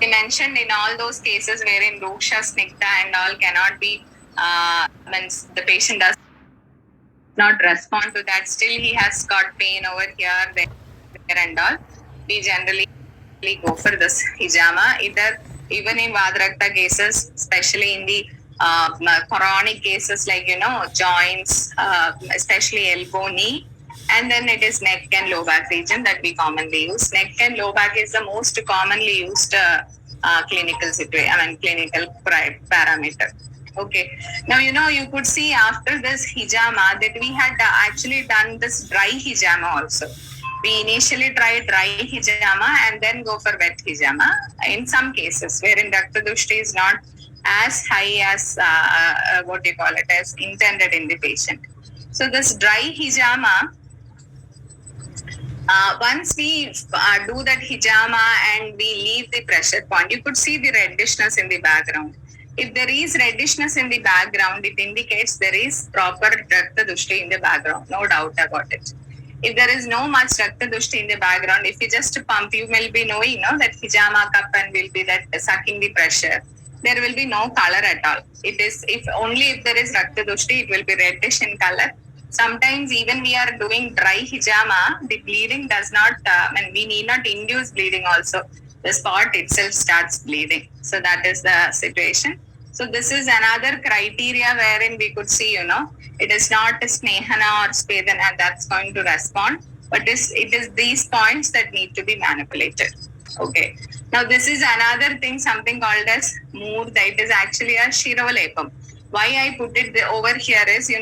He mentioned in all those cases wherein Ruksha, Snigdha and all cannot be, means the patient does not respond to that, still he has got pain over here, there and all. We generally go for this hijama, either even in Vadrakta cases, especially in the chronic cases like, joints, especially elbow, knee, and then it is neck and low back region that we commonly use. Neck and low back is the most commonly used clinical situation, clinical parameter. Okay. Now, you could see after this hijama that we had actually done this dry hijama also. We initially tried dry hijama and then go for wet hijama in some cases wherein Rakta Dushti is not as high as what you call it as intended in the patient. So this dry hijama, once we do that hijama and we leave the pressure point, you could see the reddishness in the background. If there is reddishness in the background, it indicates there is proper Rakta Dushti in the background, no doubt about it. If there is no much Rakta Dushti in the background, if you just pump, you will be knowing that hijama cup and will be that sucking the pressure. There will be no color at all. It is if there is Rakta Dushti, it will be reddish in color. Sometimes even we are doing dry hijama, the bleeding does not, and we need not induce bleeding also. The spot itself starts bleeding. So that is the situation. So this is another criteria wherein we could see, it is not a Snehana or Spedana that's going to respond, but it is these points that need to be manipulated. Okay. Now this is another thing, something called as Murda. It is actually a Shirolepam. Why I put it over here is,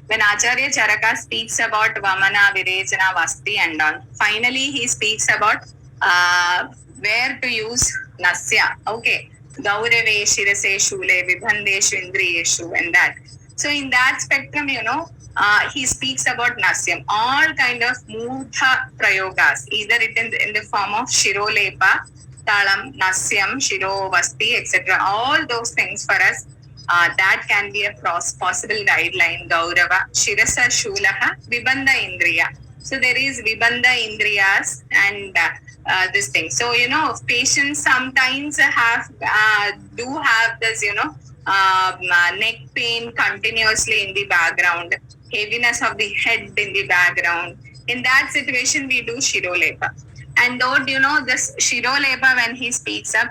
when Acharya Charaka speaks about Vamana, Virejana, Vasti and all, finally he speaks about where to use Nasya. Okay. Gaurave, Shirase, Shule, Vibhandeshu, Indriyeshu, and that. So in that spectrum, he speaks about Nasyam. All kind of Murtha Prayogas, either it in the form of Shirolepa, Talam, Nasyam, Shiro, Vasti, etc. All those things for us, that can be a possible guideline. Gaurava, Shirasa, Shulaha, Vibandha Indriya. So there is Vibandha Indriyas and this thing. So, patients sometimes do have this, neck pain continuously in the background, heaviness of the head in the background. In that situation, we do Shirolepa. And though, this Shirolepa, when he speaks up,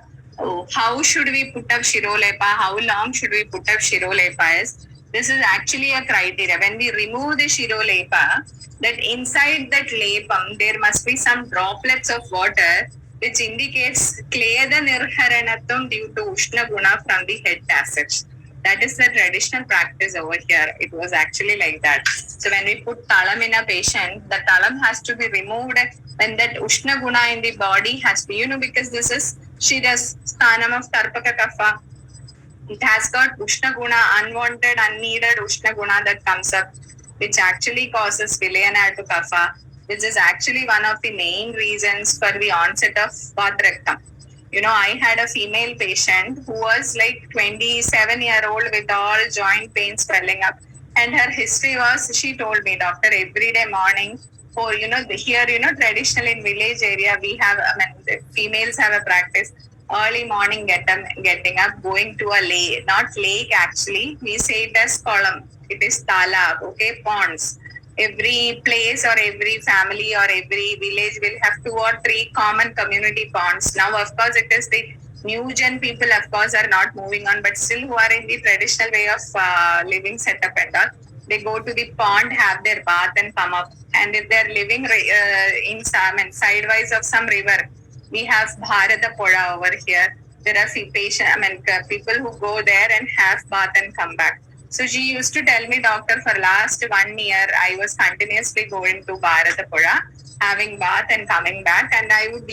how should we put up Shirolepa? How long should we put up Shirolepa is, this is actually a criteria. When we remove the Shirolepa, that inside that lepam, there must be some droplets of water, which indicates Kleda Nirharanatam due to Ushna Guna from the head passage. That is the traditional practice over here. It was actually like that. So when we put talam in a patient, the talam has to be removed when that Ushna Guna in the body has to be, because this is Shiras, Sthanam of Tarpaka Kapha. It has got Ushna Guna, unwanted, unneeded Ushna Guna that comes up, which actually causes Vilayana to Kapha, which is actually one of the main reasons for the onset of Vadraktam. I had a female patient who was like 27-year-old with all joint pain swelling up. And her history was, she told me, doctor, every day morning, here, traditionally in village area, we have, the females have a practice, early morning getting up, going to a lake, not lake actually, we say it as column. It is talab, okay, ponds. Every place or every family or every village will have 2 or 3 common community ponds. Now, of course, it is the new gen people, of course, are not moving on, but still who are in the traditional way of living setup and all. They go to the pond, have their bath and come up. And if they're living in some and sidewise of some river, we have Bharata Poda over here. There are people who go there and have bath and come back. So she used to tell me, doctor, for last 1 year, I was continuously going to Bharatapura, having bath and coming back. And I would,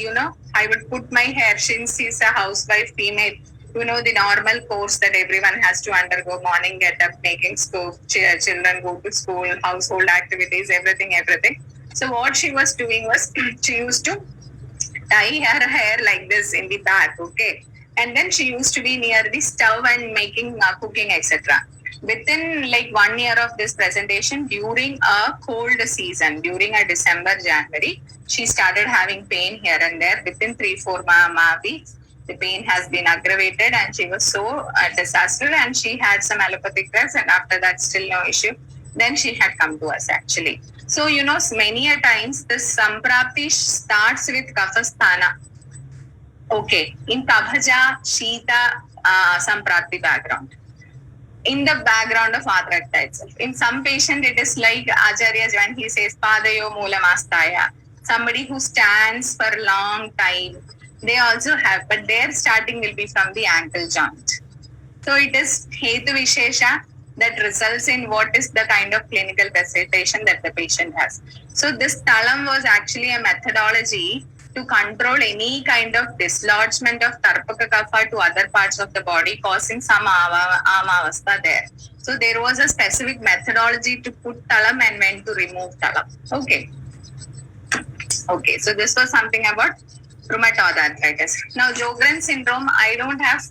I would put my hair, since she's a housewife female, the normal course that everyone has to undergo, morning get up, making school, children go to school, household activities, everything. So what she was doing was, she used to tie her hair like this in the back, okay? And then she used to be near the stove and making cooking, etc. Within like 1 year of this presentation, during a cold season, during a December, January, she started having pain here and there. Within 3-4 weeks, The pain has been aggravated and she was so disastrous, and she had some allopathic drugs, and after that still no issue. Then she had come to us actually. So many a times this samprapti starts with Kafasthana. Okay, in Kabhaja, Shita, samprapti background. In the background of Adrakta itself. In some patient, it is like Acharya when he says Padayo Moolamastaya. Somebody who stands for a long time, they also have, but their starting will be from the ankle joint. So it is Hetu Vishesha that results in what is the kind of clinical presentation that the patient has. So this Talam was actually a methodology to control any kind of dislodgement of Tarpaka Kapha to other parts of the body, causing some Amavastha there. So there was a specific methodology to put Talam and when to remove Talam. Okay, so this was something about rheumatoid arthritis. Now, Sjogren's syndrome, I don't have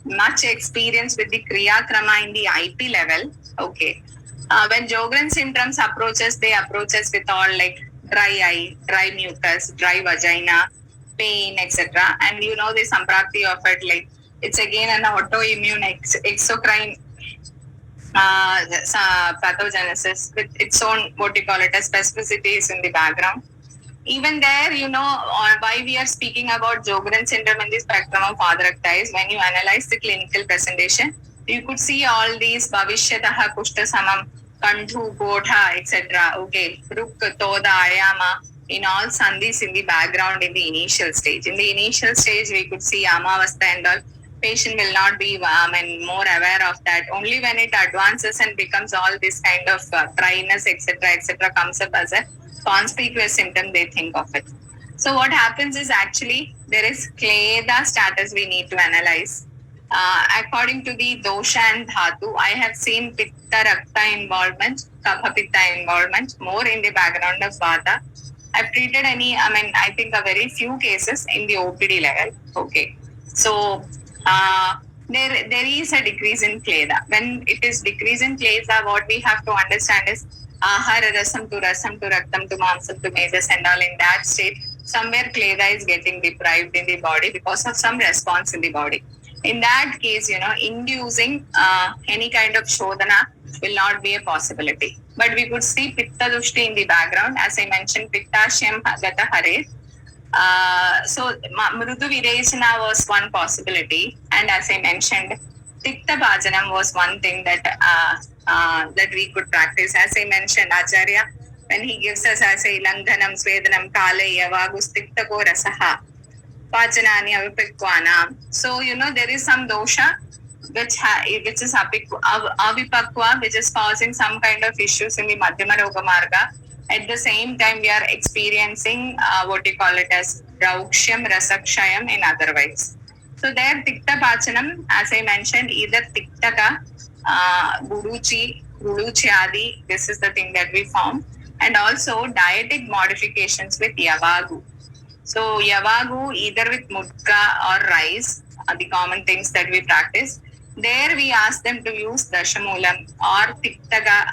much experience with the Kriya Krama in the IP level. Okay. When Sjogren's symptoms approaches, they approach us with all like dry eye, dry mucus, dry vagina, pain, etc. And the samprapti of it, like it's again an autoimmune exocrine pathogenesis with its own, what you call it, as specificities in the background. Even there, why we are speaking about Sjogren's syndrome in the spectrum of Adrakta is when you analyze the clinical presentation, you could see all these Bhavishyataha, Kushta Samam, Kandhu, Godha, etc. Okay, Ruk, Toda, Ayama, in all sandhis in the background in the initial stage. In the initial stage, we could see Amavastha and all. Patient will not be more aware of that. Only when it advances and becomes all this kind of dryness, etc., comes up as a conspicuous symptom, they think of it. So what happens is actually there is Kleda status we need to analyze. According to the dosha and dhatu, I have seen pitta rakta involvement, kapha pitta involvement more in the background of vata. I've treated I think a very few cases in the OPD level. Okay. So there is a decrease in Kleda. When it is decrease in Kleda, what we have to understand is ahara rasam to raktam to mamsam to mejas and all. In that state, somewhere Kleda is getting deprived in the body because of some response in the body. In that case, inducing any kind of shodhana will not be a possibility. But we could see pitta dushti in the background. As I mentioned, pitta shyam gata hare. So mrudu virechana was one possibility, and as I mentioned, tikta bhajanam was one thing that that we could practice. As I mentioned, Acharya, when he gives us as a langhanam, svedanam, kale, yavagus, tikta ko rasaha, pachanani, avipakwana. So there is some dosha which is avipakwa, which is causing some kind of issues in the madhyama roga marga. At the same time, we are experiencing what you call it as Rauksham, Rasakshayam in otherwise. So there, Tikta Pachanam, as I mentioned, either Tiktaka, Guduchi, Adi, this is the thing that we found. And also dietic modifications with Yavagu. So Yavagu, either with Mutka or rice, are the common things that we practice. There we ask them to use Dashamulam or Tiktaga,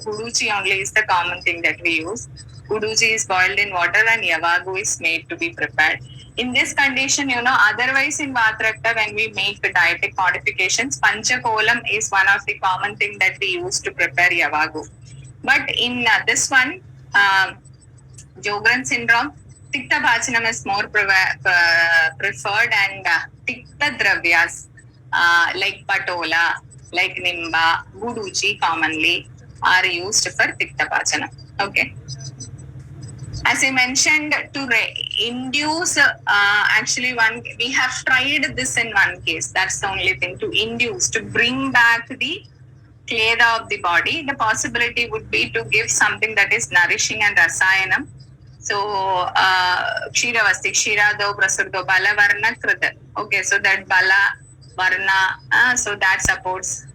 Guduchi only is the common thing that we use. Guduchi is boiled in water and Yavagu is made to be prepared. In this condition, otherwise in Vatrakta, when we make the dietic modifications, Panchakolam is one of the common things that we use to prepare Yavagu. But in this one, Sjogren's syndrome, Tikta Bhajanam is more preferred, and Tikta Dravyas, like Patola, like Nimba, Guduchi commonly are used for Tikta Bhajanam. Okay. As I mentioned, to induce, actually we have tried this in one case. That's the only thing, to induce, to bring back the Kleda of the body. The possibility would be to give something that is nourishing and rasayanam. So, Kshiravasti, Kshirado, Prasurdo, Bala, Varna, Krita. Okay, so that Bala, Varna, so that supports.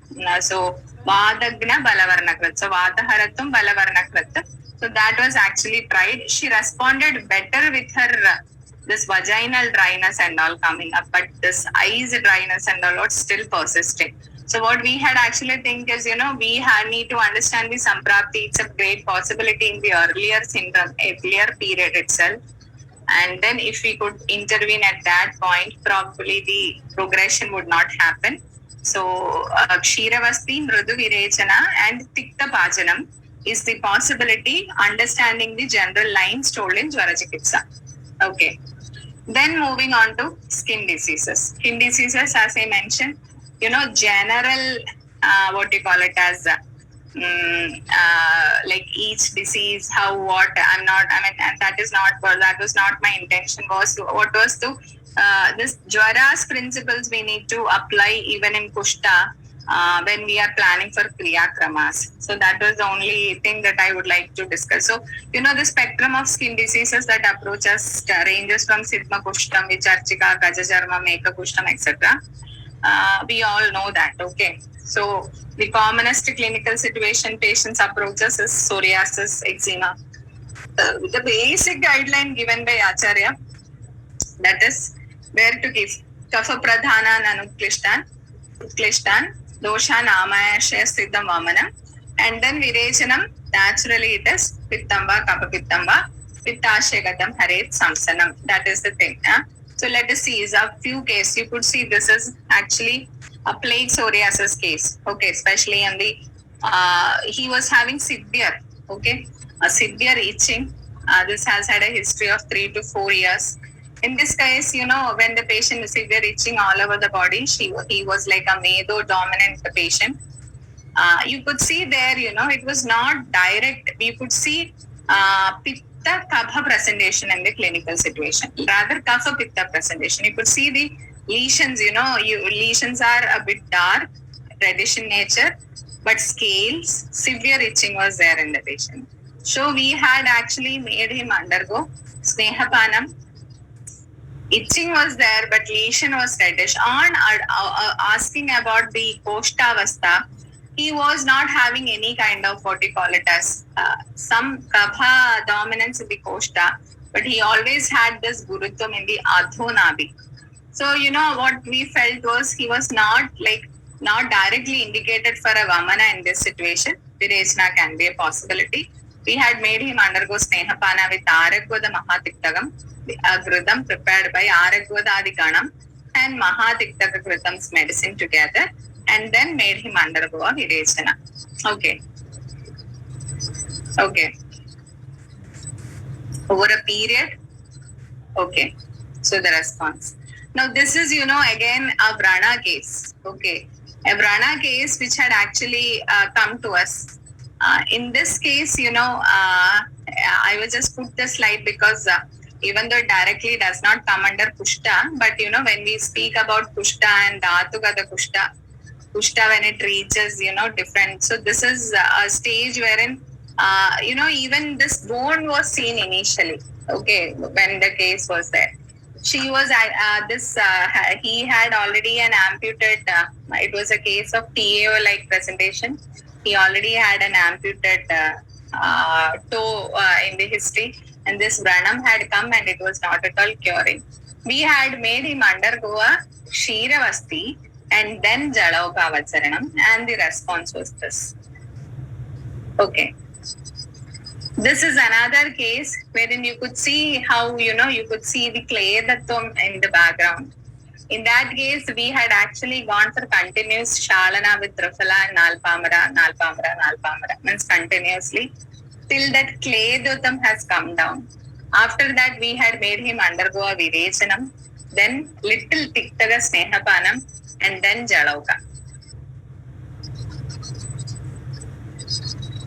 So, Vadagna, Bala, Varna, Krita. So, Vadaharatum, Bala, Varna, Krita. So, that was actually tried. She responded better with her this vaginal dryness and all coming up, but this eyes dryness and all was still persisting. So what we had actually think is, we need to understand the samprapti. It's a great possibility in the earlier syndrome, earlier period itself. And then if we could intervene at that point, probably the progression would not happen. So Kshiravasti, Mridu Virechana and Tikta Pajanam is the possibility, understanding the general lines told in Jwara Chikitsa. Okay. Then moving on to skin diseases. Skin diseases, as I mentioned, general, what you call it as, like each disease, how, what, that was not my intention, what was to, this Jwara's principles we need to apply even in Kushta, when we are planning for Kriya Kramas. So that was the only thing that I would like to discuss. So, the spectrum of skin diseases that approach us ranges from Sidma Kushtam, Vicharchika, Gajajarma, Meka Kushtam, etc. We all know that, okay? So the commonest clinical situation patients approaches is psoriasis, eczema. The basic guideline given by Acharya, that is where to give Kapha Pradhana Nanuklishtan, Dosha Namayashya Siddham Vamanam, and then Virechanam, naturally it is Pittamba, Kapha Pittamba, Pittashagatam Haret Samsanam. That is the thing. So let us see, is a few cases. You could see this is actually a plague psoriasis case. Okay, especially in the, he was having severe, okay, a severe itching. This has had a history of 3 to 4 years. In this case, when the patient is severe itching all over the body, he was like a Medo dominant patient. You could see there, it was not direct. We could see Pitta Kapha presentation in the clinical situation, rather Kapha Pitta presentation. You could see the lesions, lesions are a bit dark, reddish in nature, but scales, severe itching was there in the patient. So we had actually made him undergo Snehapanam. Itching was there, but lesion was reddish. On asking about the Koshtavastha, he was not having any kind of what you call it as some Kapha dominance in the Koshta, but he always had this Gurutvam in the Adhonabi. So, what we felt was he was not directly indicated for a Vamana in this situation. Virechana can be a possibility. We had made him undergo Snehapana with Aragvada Mahatiktagam, Grudam prepared by Aragvada Adiganam and Mahatiktaka Grutam's medicine together, and then made him undergo a Virechana. Okay. Over a period. Okay. So the response. Now this is, again a Vrana case. Okay. A Vrana case which had actually come to us. In this case, I will just put the slide because even though it directly does not come under Kushta, but when we speak about Kushta and Dhatugata Kushta when it reaches, different. So this is a stage wherein, even this bone was seen initially. Okay, when the case was there. She was, he had already an amputated, it was a case of TAO-like presentation. He already had an amputated toe in the history, and this Branham had come and it was not at all curing. We had made him undergo a Kshiravasti and then Jalauka and the response was this. Okay. This is another case wherein you could see how, you could see the clay Dattvam in the background. In that case, we had actually gone for continuous Shalana with Triphala and Nalpamara, means continuously, till that clay Dattvam has come down. After that, we had made him undergo a Virechanam, then little Tiktaga Snehapanam, and then Jalauka.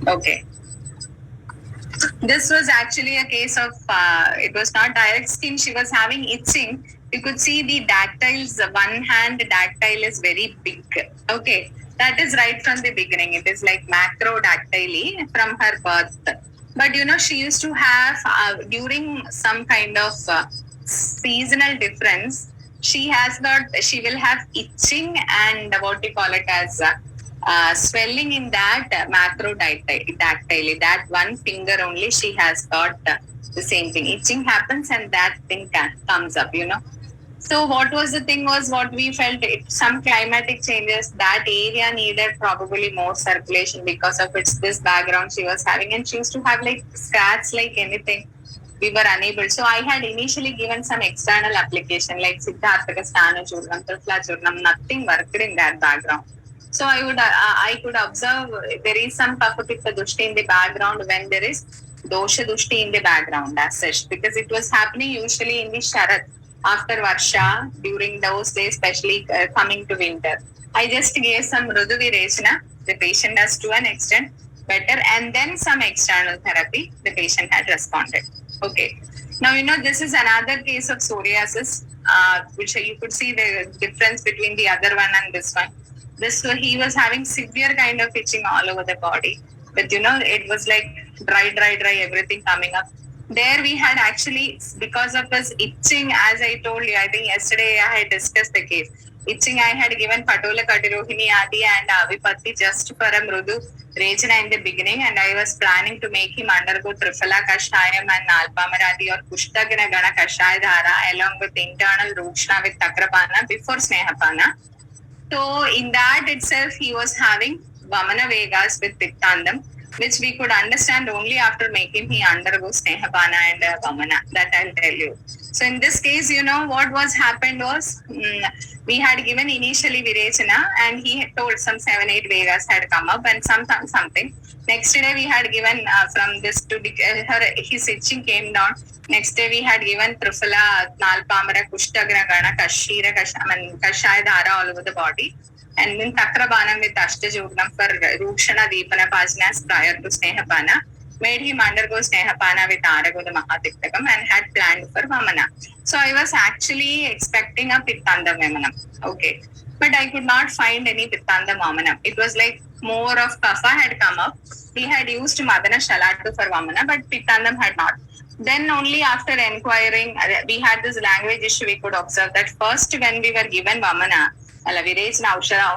Okay. This was actually a case of, it was not direct skin, she was having itching. You could see the dactyls, one hand dactyl is very big. Okay, that is right from the beginning. It is like macrodactyly from her birth. But she used to have, during some kind of seasonal difference, she will have itching and what you call it as swelling in that macrodactyly, that one finger only she has got the same thing. Itching happens and that thing comes up, So what was the thing was what we felt, some climatic changes, that area needed probably more circulation because of this background she was having, and she used to have like scratch like anything. we were unable. So I had initially given some external application like Siddharthaka Sthana Churnam, Trifla Churnam, nothing worked in that background. So I could observe there is some Kapha Pitta Dushti in the background when there is Dosha Dushti in the background as such, because it was happening usually in the Sharat after Varsha during those days, especially coming to winter. I just gave some Rudu Virechana. The patient has to an extent better, and then some external therapy. The patient had responded. Okay. Now, this is another case of psoriasis, which you could see the difference between the other one and this one. He was having severe kind of itching all over the body. But, it was like dry, everything coming up. There we had actually, because of this itching, as I told you, I think yesterday I had discussed the case. Itching, I had given Patola Katirohini Adi and Avipatti just for a Mrudu Rechana in the beginning, and I was planning to make him undergo Triphala Kashayam and Nalpamaradi or Kushtagana Gana Kashaya Dhara along with internal Rukshna with Takrapana before Snehapana. So in that itself, he was having Vamana Vegas with Pittandam, which we could understand only after making he undergo Snehapana and Vamana. That I'll tell you. So in this case, what was happened was we had given initially Virechana, and he had told some 7-8 Vegas had come up and something. Next day we had given from this to his itching came down. Next day we had given Trifala, Nalpamara, Kushtagana Gana, Kashaya Dhara all over the body. And then Takrabanam with Ashtajugnam for Rukshana Deepana Pajanas prior to Snehapana. Made him undergo Snehapana with Aragoda Mahatiktakam and had planned for Vamana. So I was actually expecting a Pittandam Vamanam. Okay. But I could not find any Pittandam Vamanam. It was like more of Kapha had come up. He had used Madana Shalatu for Vamana, but Pittandam had not. Then only after inquiring, we had this language issue. We could observe that first when we were given Vamana,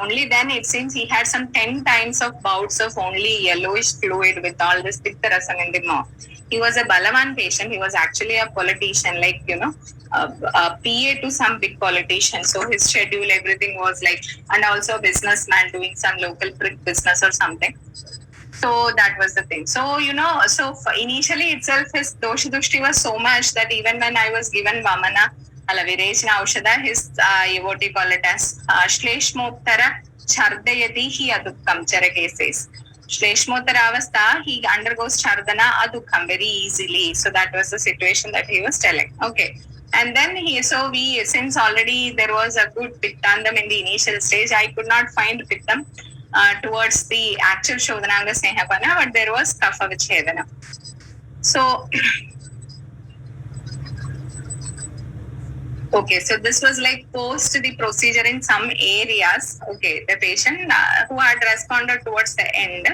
only then it seems he had some 10 times of bouts of only yellowish fluid with all this pitta rasam in the mouth. He was a Balavan patient. He was actually a politician, like, a PA to some big politician. So his schedule, everything was like, and also a businessman doing some local brick business or something. So that was the thing. So, initially itself, his Dosha Dushti was so much that even when I was given Vamana, Virechana Aushada, his, what do you call it as, Shleshmottara Chardayati hi Adukkam Charakeses. Shleshmottara Avastha, he undergoes Chardana Adukkam very easily. So that was the situation that he was telling. Okay. And then since already there was a good Pittandam in the initial stage, I could not find Pittam towards the actual Shodhananga Snehapana, but there was Kapha Vichedana. So, okay, so this was like post the procedure in some areas. Okay, the patient who had responded towards the end.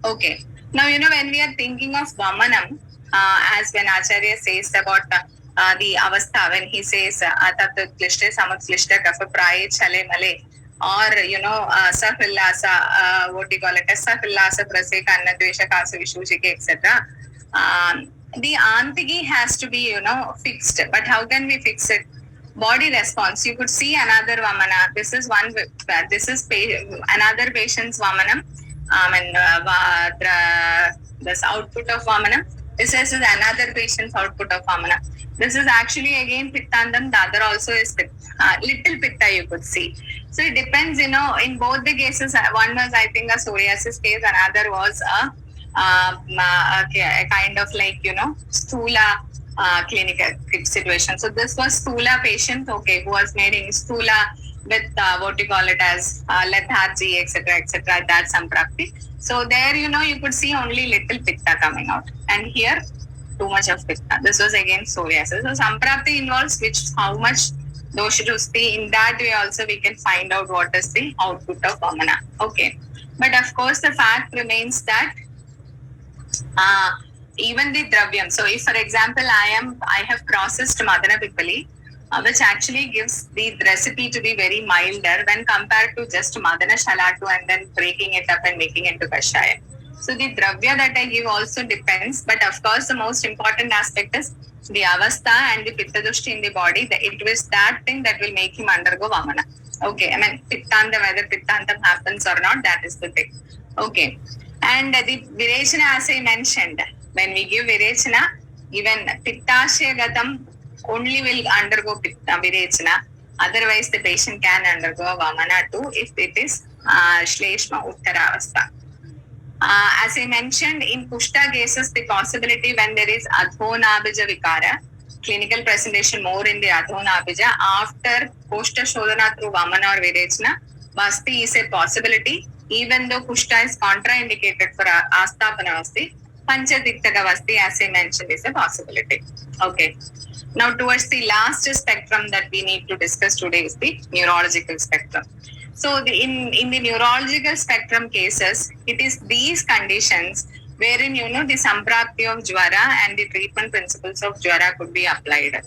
Okay, now when we are thinking of Vamanam, as when Acharya says about the Avastha, when he says Atat Klishta Samat Klishta Kapha Praye Chale Male, or Safillasa, what do you call it, Safillasa Prase Kanna Dvesha Kasa Vishujike, etc. The Antigi has to be fixed, but how can we fix it? Body response. You could see another Vamana. This is another patient's Vamanam. This output of Vamanam. This is another patient's output of Vamana. This is actually again Pittandam. The other also is little Pitta, you could see. So it depends, in both the cases. One was, I think, a psoriasis case. Another was a kind of like, Stula clinical situation. So this was Stula patient, okay, who was made in Stula with what you call it as lethargy, etc., that Samprapti. So there, you could see only little Pitta coming out, and here too much of Pitta. This was again psoriasis. So Samprapti involves how much Dosha Dushti. In that way also we can find out what is the output of Vamana. Okay, but of course the fact remains that even the Dravyam. So if, for example, I have processed Madana Pippali, which actually gives the recipe to be very milder when compared to just Madana Shalatu and then breaking it up and making it to Kashaya. So the Dravya that I give also depends, but of course the most important aspect is the Avastha and the Pitta Dushti in the body. It was that thing that will make him undergo Vamana. Okay, I mean Pittandam, whether Pittandam happens or not, that is the thing. Okay, and the Virechana, as I mentioned, when we give Virechana, Even Pittashyagatam only will undergo Pitta Virechana. Otherwise, the patient can undergo Vamana too if it is Shleshma Uttaravastha. As I mentioned, in Kushta cases, the possibility when there is Adhonabija Vikara, clinical presentation more in the Adhonabija, after Kushta Shodhana through Vamana or Virechana, Vasti is a possibility, even though Kushta is contraindicated for Asthapana Vasti. Panchadiktaka Vasti, as I mentioned, is a possibility. Okay. Now, towards the last spectrum that we need to discuss today is the neurological spectrum. So, in the neurological spectrum cases, it is these conditions wherein the samprapti of Jwara and the treatment principles of Jwara could be applied.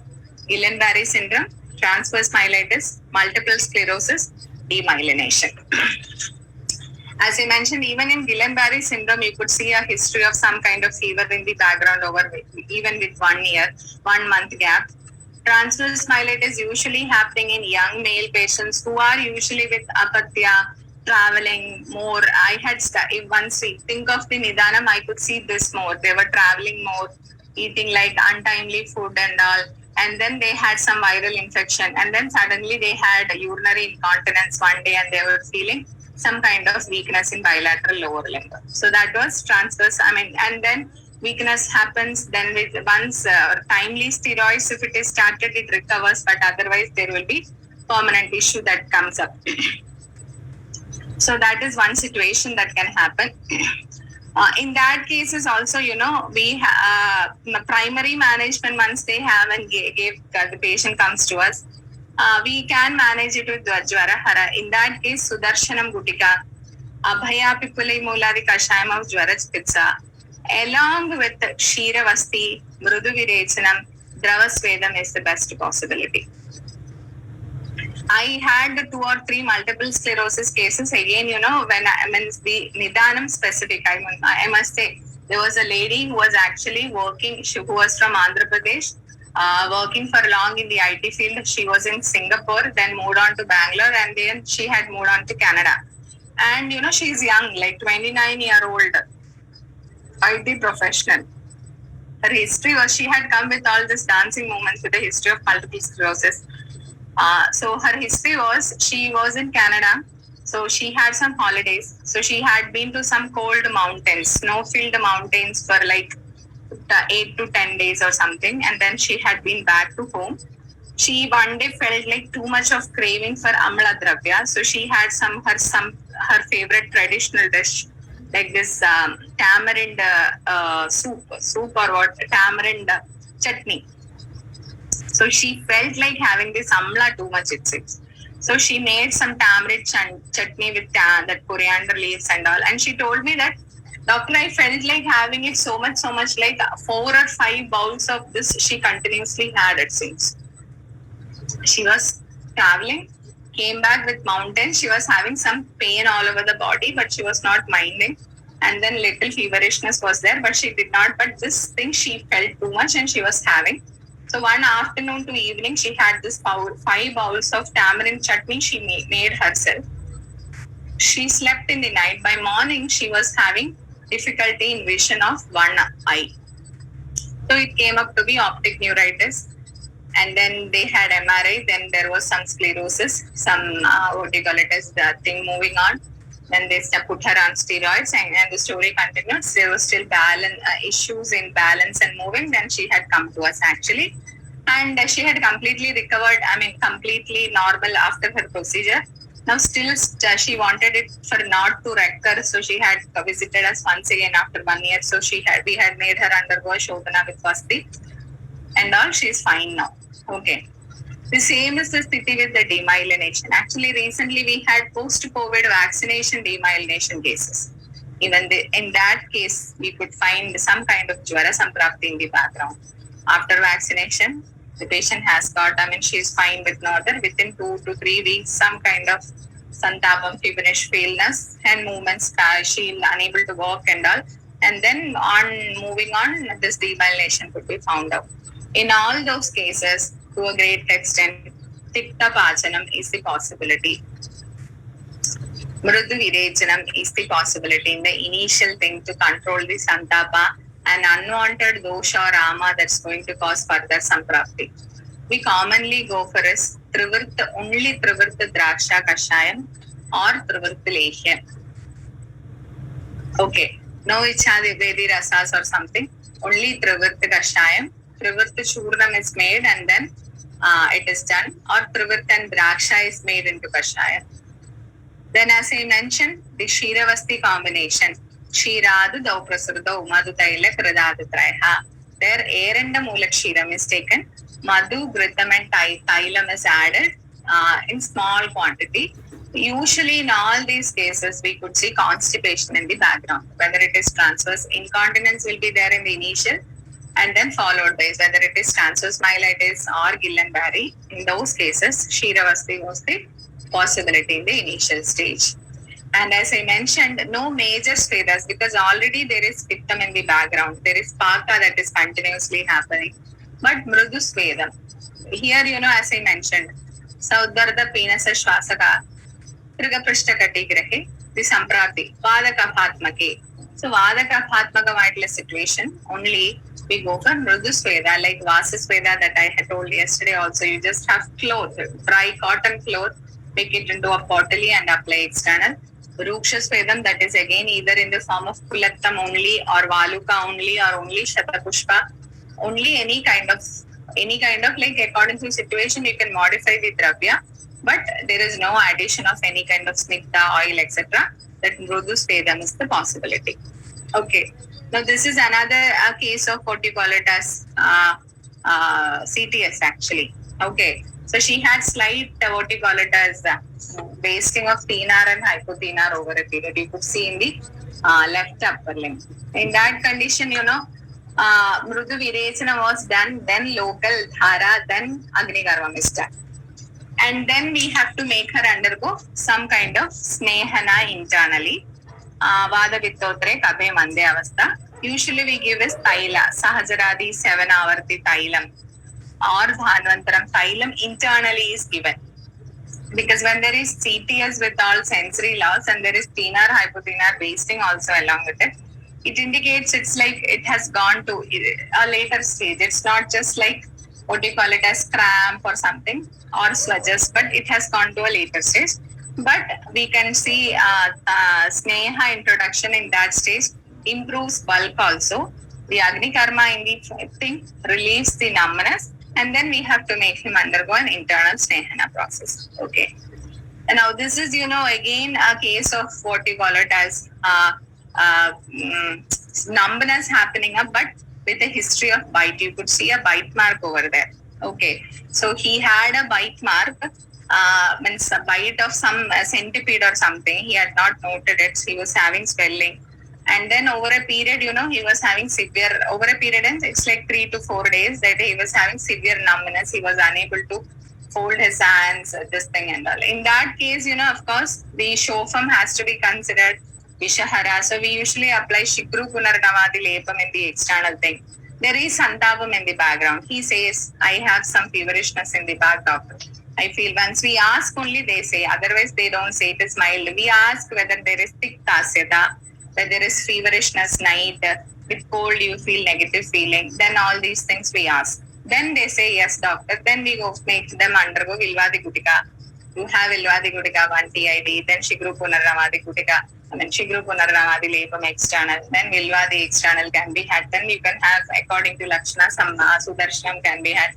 Guillain-Barré syndrome, transverse myelitis, multiple sclerosis, demyelination. As I mentioned, even in Guillain-Barré syndrome, you could see a history of some kind of fever in the background even with 1 year, 1 month gap. Transverse myelitis is usually happening in young male patients who are usually with apatya, traveling more. I had once we think of the Nidanam, I could see this more. They were traveling more, eating like untimely food and all. And then they had some viral infection. And then suddenly they had urinary incontinence one day and they were feeling some kind of weakness in bilateral lower limb. So that was transverse. And then weakness happens. Then with once timely steroids, if it is started, it recovers. But otherwise, there will be permanent issue that comes up. So that is one situation that can happen. In that cases also, we primary management once they have and the patient comes to us, we can manage it with Jwarahara. In that case, Sudarshanam Gutika, Abhaya Pipulai Muladi Kashayam of Jwara Chikitsa, along with Kshiravasti, Mrudu Virechanam, Dravasvedam is the best possibility. I had 2 or 3 multiple sclerosis cases. Again, when the Nidanam specific, I must say, there was a lady who was actually working, who was from Andhra Pradesh, working for long in the IT field. She was in Singapore, then moved on to Bangalore, and then she had moved on to Canada. And, she's young, like 29-year-old IT professional. Her history was she had come with all this dancing movements with the history of multiple sclerosis. So her history was she was in Canada. So she had some holidays. So she had been to some cold mountains, snow-filled mountains for like 8 to 10 days or something. And then she had been back to home. She one day felt like too much of craving for amla dravya. So she had her favorite traditional dish, like this tamarind soup or what, tamarind chutney. So she felt like having this amla too much, it seems. So she made some tamarind chutney with that coriander leaves and all. And she told me that, doctor, I felt like having it so much, like 4 or 5 bowls of this she continuously had, it seems. She was traveling, came back with mountains. She was having some pain all over the body, but she was not minding. And then little feverishness was there, but she did not. But this thing she felt too much and she was having. So one afternoon to evening, she had this 5 bowls of tamarind chutney she made herself. She slept in the night. By morning, she was having difficulty in vision of one eye. So it came up to be optic neuritis. And then they had MRI. Then there was some sclerosis, some what do you call it as the thing moving on. Then they put her on steroids, and the story continues. There was still issues in balance and moving. Then she had come to us actually, and she had completely recovered. Completely normal after her procedure. Now still she wanted it for not to recur, so she had visited us once again after 1 year. So we had made her undergo Shodhana with Vasti, and all, she's fine now. Okay. The same is the sthiti with the demyelination. Actually, recently we had post-COVID vaccination demyelination cases. Even in that case, we could find some kind of Jwara Samprapti in the background. After vaccination, the patient has got, she's fine with no other. Within 2 to 3 weeks, some kind of santapam, feverish illness and movements, she's unable to walk and all. And then moving on, this demyelination could be found out. In all those cases, to a great extent, Tikta Pachanam is the possibility. Mrudu Virechanam is the possibility in the initial thing to control the Santapa an unwanted dosha or ama that's going to cause further samprapti. We commonly go for is Trivirtha, only Trivirtha Draksha Kashayam or Trivirtha Lehyam. Okay, no Ichha Vedi Rasas or something, only Trivirtha Kashayam. Trivirtha Churnam is made and then it is done, or Trivirtha and Draksha is made into Kashayam. Then, as I mentioned, the Shiravasti combination. Shiradu Dauprasurdau Madhu Taila Kradadatraiha. There, air and the Mulakshiram is taken. Madhu, Gritham, and Thailam is added in small quantity. Usually, in all these cases, we could see constipation in the background. Whether it is transverse incontinence will be there in the initial, and then followed by whether it is transverse myelitis or Guillain-Barré. In those cases, Shiravasti was the possibility in the initial stage. And as I mentioned, no major svedas because already there is pittam in the background. There is paka that is continuously happening. But mrudu svedam. Here, as I mentioned, Saudharda Penasa Shwasaka, Trigaprishta Katigrahe, the Samprati, Vadaka Bhatmake. So Vadaka Bhatmaka situation, only we go for mrudu sveda like Vasa sveda that I had told yesterday also. You just have cloth, dry cotton cloth, make it into a pottery and apply external. Ruksha Svedam, that is again either in the form of Kulattam only or Valuka only or only Shatapushpa, only any kind of like according to situation you can modify the dravya, but there is no addition of any kind of snigdha, oil, etc. That Mrudu Svedam is the possibility. Okay. Now this is another case of what you call it as CTS actually. Okay. So she had slight what you call it as wasting of thenar and hypothenar over a period. You could see in the left upper limb. In that condition, Mrudu Virechana was done, then local dhara, then Agni Garvam is done. And then we have to make her undergo some kind of snehana internally. Vada Vittotre Kabe Mande Avastha. Usually we give is Taila, Sahajaradi 7 Avarti Tailam or Dhanvantaram Tailam internally is given. Because when there is CTS with all sensory loss and there is thenar, hypothenar wasting also along with it, it indicates it's like it has gone to a later stage. It's not just like what you call it as cramp or something or swudges, but it has gone to a later stage. But we can see Sneha introduction in that stage improves bulk also. The Agni Karma in the thing relieves the numbness, and then we have to make him undergo an internal Snehana process. Okay. And now this is, again a case of what you call it as numbness happening up, but with a history of bite. You could see a bite mark over there. Okay. So he had a bite mark. Means a bite of some centipede or something. He had not noted it. He was having swelling. And then over a period, he was having severe, over a period, and it's like 3 to 4 days that he was having severe numbness. He was unable to fold his hands, this thing and all. In that case, of course, the shofam has to be considered Vishahara. So we usually apply Shikru Punarnavadi Lepam in the external thing. There is Santapam in the background. He says, I have some feverishness in the back, doctor. I feel once we ask only they say, otherwise they don't say it is mild. We ask whether there is tiktasyata, whether there is feverishness night, with cold you feel negative feeling, then all these things we ask. Then they say yes doctor, then we go make them undergo Vilvadi Gutika. You have Vilvadi Gutika 1 TID, then Shigru Punarnavadi Gutika, and then Shigru Punarnavadi Lepam external, then Vilvadi external can be had, then you can have according to Lakshana some Sudarshanam can be had.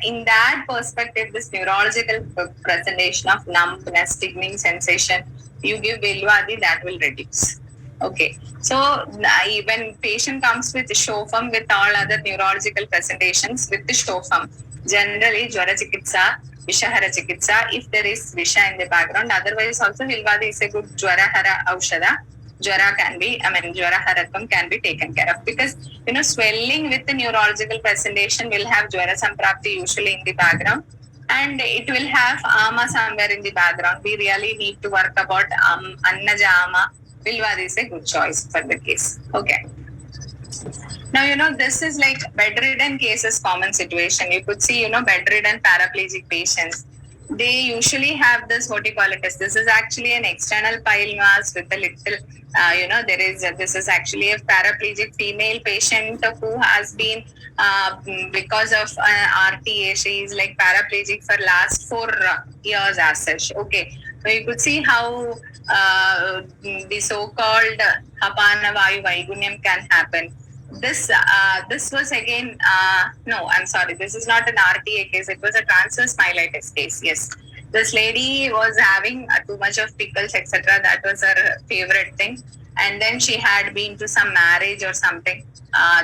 In that perspective, this neurological presentation of numbness, stinging sensation, you give Vilvadi, that will reduce. Okay. So when patient comes with shofam with all other neurological presentations with the shofam, generally Jwara Chikitsa, Vishahara Chikitsa, if there is Visha in the background, otherwise also Vilvadi is a good Jwarahara Aushada. Jwara Haratam can be taken care of because, swelling with the neurological presentation will have Jwara Samprapti usually in the background and it will have Ama somewhere in the background. We really need to work about Annaja Ama. Vilvadi is a good choice for the case. Okay. Now, this is like bedridden cases, common situation. You could see, bedridden paraplegic patients. they usually have this, what do you call it, this is actually an external pile mass with a little, there is this is actually a paraplegic female patient who has been because of RTA, she is like paraplegic for last 4 years as such. Okay, so you could see how the so-called Apana Vayu Vaigunyam can happen. This was again, no, I'm sorry, this is not an RTA case, it was a transverse myelitis case. Yes, this lady was having too much of pickles, etc. That was her favorite thing. And then she had been to some marriage or something.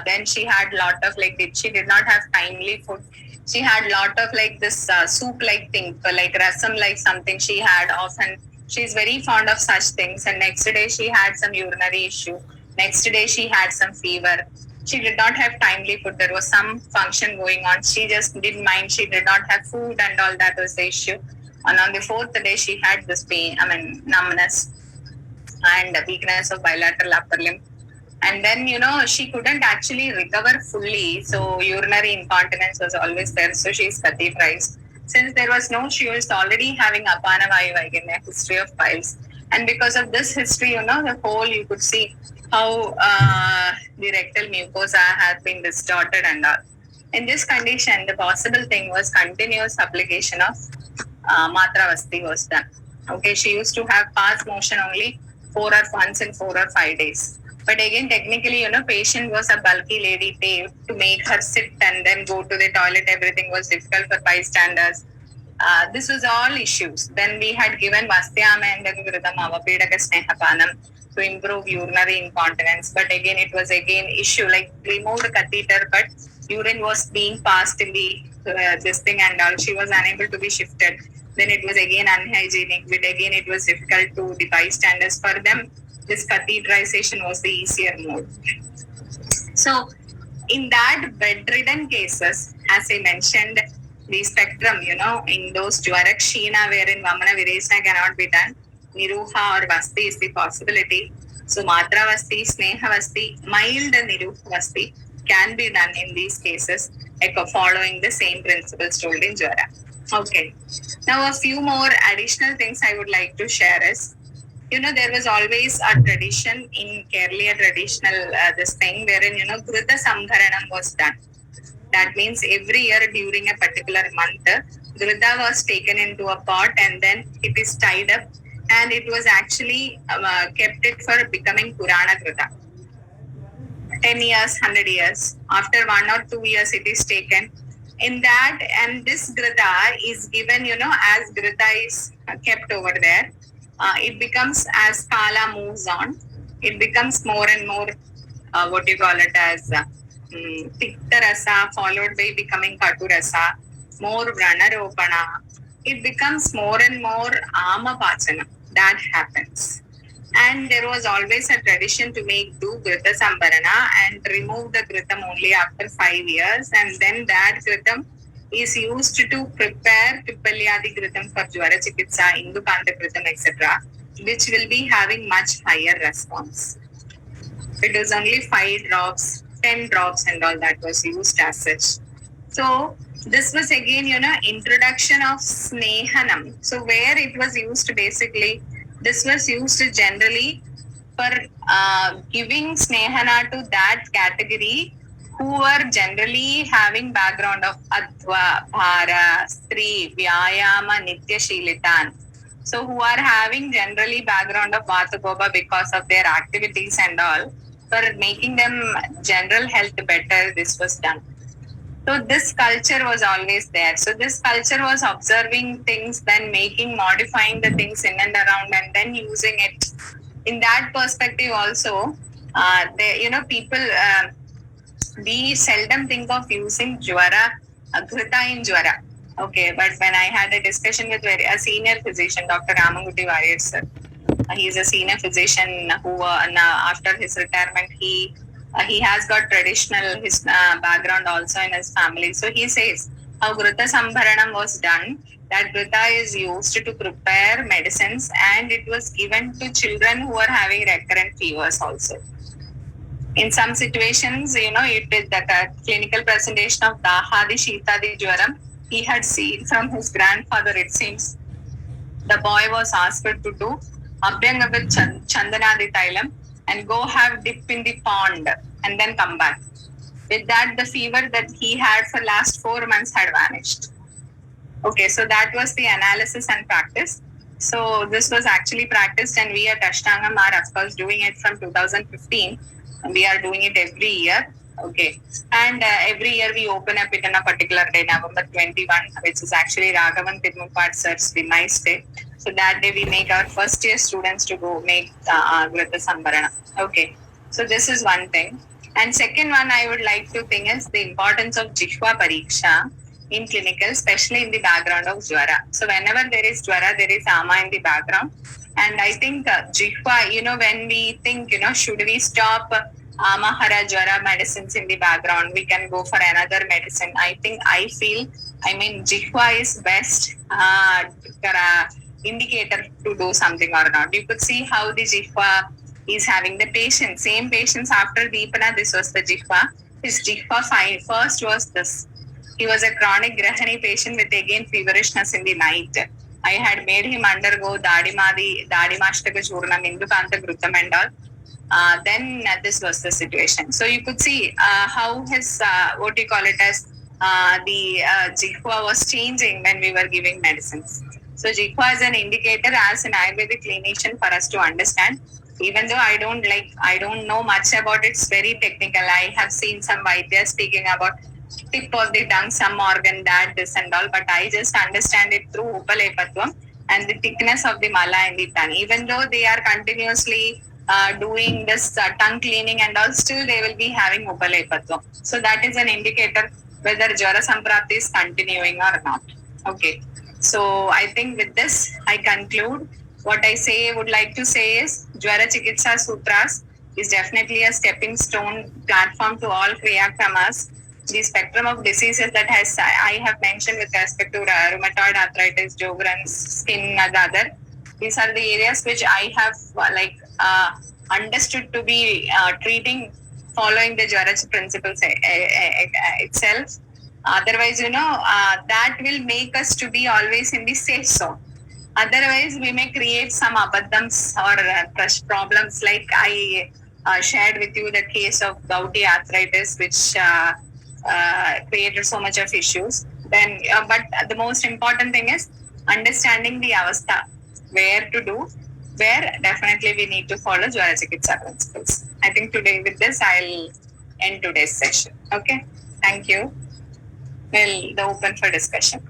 Then she had lot of like, she did not have timely food. She had lot of like this soup like thing, like rasam like something she had often. She's very fond of such things. And next day she had some urinary issue. Next day she had some fever. She did not have timely food. There was some function going on. She just didn't mind. She did not have food and all, that was the issue. And on the 4th day, she had this pain, numbness and weakness of bilateral upper limb. And then, she couldn't actually recover fully. So urinary incontinence was always there. So she's catheterized. Since there was she was already having Apana Vayu Vaigunya, history of piles. And because of this history, the whole, you could see how the rectal mucosa has been distorted and all. In this condition, the possible thing was continuous application of Matravasti was done. Okay, she used to have pass motion only once in 4 or 5 days. But again, technically, patient was a bulky lady. To make her sit and then go to the toilet, everything was difficult for bystanders. This was all issues. Then we had given Vastyama and Gridam Avapedaka Snehapanam to improve urinary incontinence. But again, it was again issue, like removed catheter, but urine was being passed in the this thing and all. She was unable to be shifted. Then it was again unhygienic. But again, it was difficult to the bystanders. For them, this catheterization was the easier mode. So, in that bedridden cases, as I mentioned, the spectrum, in those Jwarakshina wherein Vamana Vireshna cannot be done, Niruha or Vasti is the possibility. So, Matra Vasti, Sneha Vasti, mild Niruha Vasti can be done in these cases, like following the same principles told in Jwara. Okay. Now, a few more additional things I would like to share is, there was always a tradition in Kerala, traditional this thing wherein, Grita Sambharanam was done. That means every year during a particular month, Grita was taken into a pot and then it is tied up and it was actually kept it for becoming Purana Grita. 10 years, 100 years. After 1 or 2 years, it is taken. In that, and this Grita is given, as Grita is kept over there. It becomes, as Kala moves on, it becomes more and more, what you call it as Tikta Rasa, followed by becoming Katu Rasa, more Vranaropana. It becomes more and more Amapachana. That happens. And there was always a tradition to do Grita Sambarana and remove the Gritam only after 5 years. And then that Gritam is used to prepare Pipalyadi Gritam for Jwara Chikitsa, Indukanta Gritam, etc., which will be having much higher response. It was only 5 drops, 10 drops and all that was used as such. So this was again, introduction of Snehanam. So where it was used basically, this was used generally for giving Snehana to that category who were generally having background of Adva, Bhara, Stri, Vyayama, Nitya Shilitan. So who are having generally background of Vatagoba because of their activities and all. For making them general health better, this was done. So this culture was always there. So this culture was observing things, then modifying the things in and around and then using it. In that perspective also, people, we seldom think of using Jwara, Grita in Jwara. Okay, but when I had a discussion with a senior physician, Dr. Ramaguti Warrior sir, he is a senior physician who after his retirement, he has got traditional background also in his family. So he says how Grita Sambharanam was done, that Grita is used to prepare medicines and it was given to children who are having recurrent fevers also. In some situations, it is the clinical presentation of Dahadi Shitadi Jwaram. he had seen from his grandfather, it seems. The boy was asked to do Abhyanga with Chandanadi Thailam and go have dip in the pond and then come back. With that, the fever that he had for last 4 months had vanished. Okay, so that was the analysis and practice. So this was actually practiced, and we at Ashtangam are of course doing it from 2015. We are doing it every year. Okay, and every year we open up it on a particular day, November 21, which is actually Raghavan Tirmupad sir's nice day. So that day we make our first year students to go make Grita Sambarana. Okay, so this is one thing. And second one I would like to think is the importance of Jihva Pariksha in clinical, especially in the background of Jwara. So whenever there is Jwara, there is Ama in the background. And I think Jihva, when we think, should we stop Amahara Jwara medicines in the background, we can go for another medicine. I feel, Jihva is best indicator to do something or not. You could see how the Jihva is having the patient. Same patients after Deepana, this was the Jihva. His Jihva first was this. He was a chronic Grahani patient with again feverishness in the night. I had made him undergo Dadimashtaka Churnam, Indukanta Grutam and all. Then this was the situation. So you could see how his, what you call it as, the Jihva was changing when we were giving medicines. So Jihva is an indicator as an Ayurvedic clinician for us to understand. Even though I don't know much about it, it's very technical. I have seen some Vaidyas speaking about tip of the tongue, some organ, that, this and all, but I just understand it through Upalepatvam and the thickness of the mala in the tongue. Even though they are continuously doing this tongue cleaning and all, still they will be having Upalepatvam. So that is an indicator whether Jwara Samprapti is continuing or not. Okay. So I think with this, I conclude. What I would like to say is Jwara Chikitsa Sutras is definitely a stepping stone platform to all Kriya Kramas. The spectrum of diseases that I have mentioned with respect to rheumatoid arthritis, Sjogren's, skin, and other. These are the areas which I have understood to be treating following the Jwara principles itself. Otherwise, that will make us to be always in the safe zone. Otherwise, we may create some abaddams or problems, like I shared with you the case of gouty arthritis, which created so much of issues. Then, but the most important thing is understanding the avastha, where to do, where definitely we need to follow Jwara Chikitsa principles. I think today with this, I'll end today's session. Okay, thank you. We'll open for discussion.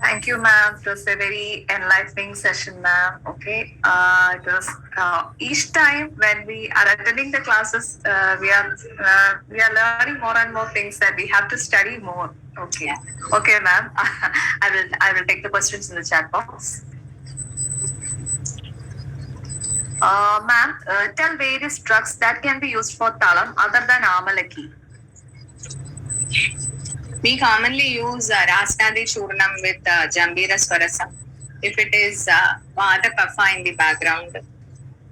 Thank you, ma'am. It was a very enlightening session, ma'am. Okay. It was each time when we are attending the classes, we are learning more and more things that we have to study more. Okay. Yeah. Okay, ma'am. I will take the questions in the chat box. Ma'am, tell various drugs that can be used for talam other than amalaki. We commonly use Rasnadi Churnam with Jambira Swarasam. If it is Vata Kapha in the background,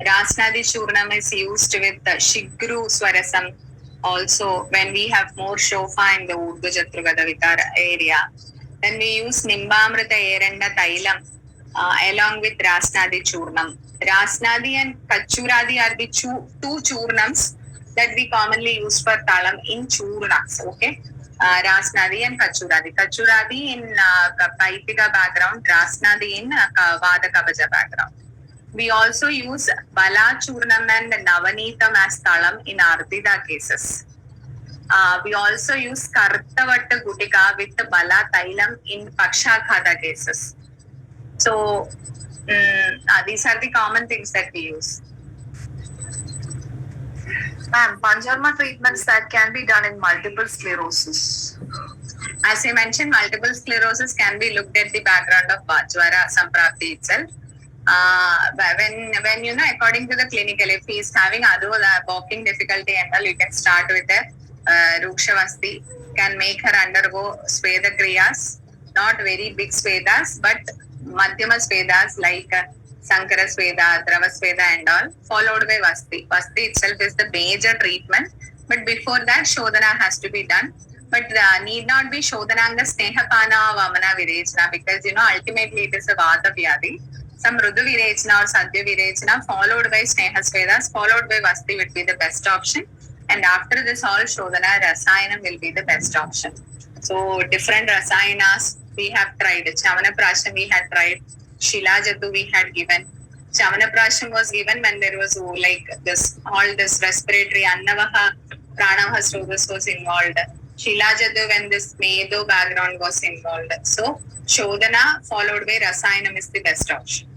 Rasnadi Churnam is used with Shigru Swarasam. Also, when we have more Shofa in the Urdu Jatrugada Vikara area, then we use Nimbamrita Erenda Thailam along with Rasnadi Churnam. Rasnadi and Kachuradi are the two churnams that we commonly use for talam in churnas. Okay. Rasnadi and Kachuradi. Kachuradi in Paitika background, Rasnadi in Vada Kabaja background. We also use Bala Churnam and Navanitam as talam in Ardida cases. We also use Kartavatta Gutika with Bala Thailam in Pakshakhada cases. So, these are the common things that we use. Ma'am, Panchkarma treatments that can be done in multiple sclerosis. As I mentioned, multiple sclerosis can be looked at the background of Jwara Samprapti itself. When according to the clinical, if he is having walking difficulty and all, you can start with a Rukshavasti, can make her undergo Sveda Kriyas, not very big Svedas, but Madhyama Svedas like Sankara Sveda, Drava Sveda and all, followed by Vasti. Vasti itself is the major treatment, but before that, Shodhana has to be done. but need not be Shodhananga Snehapana or Vamana Virechana, because ultimately it is a Vata Vyadi. Some Mrudu Virechana or Sadhya Virechana followed by Snehasvedas, followed by Vasti would be the best option. And after this, all Shodhana Rasayanam will be the best option. So different Rasayanas we have tried. Chavana Prasham we had tried. Shilajatu we had given. Chavana Prasham was given when there was all this respiratory Annavaha, Pranavaha Srodhas was involved. Shilajatu when this Medo background was involved. So Shodhana followed by Rasayanam is the best option.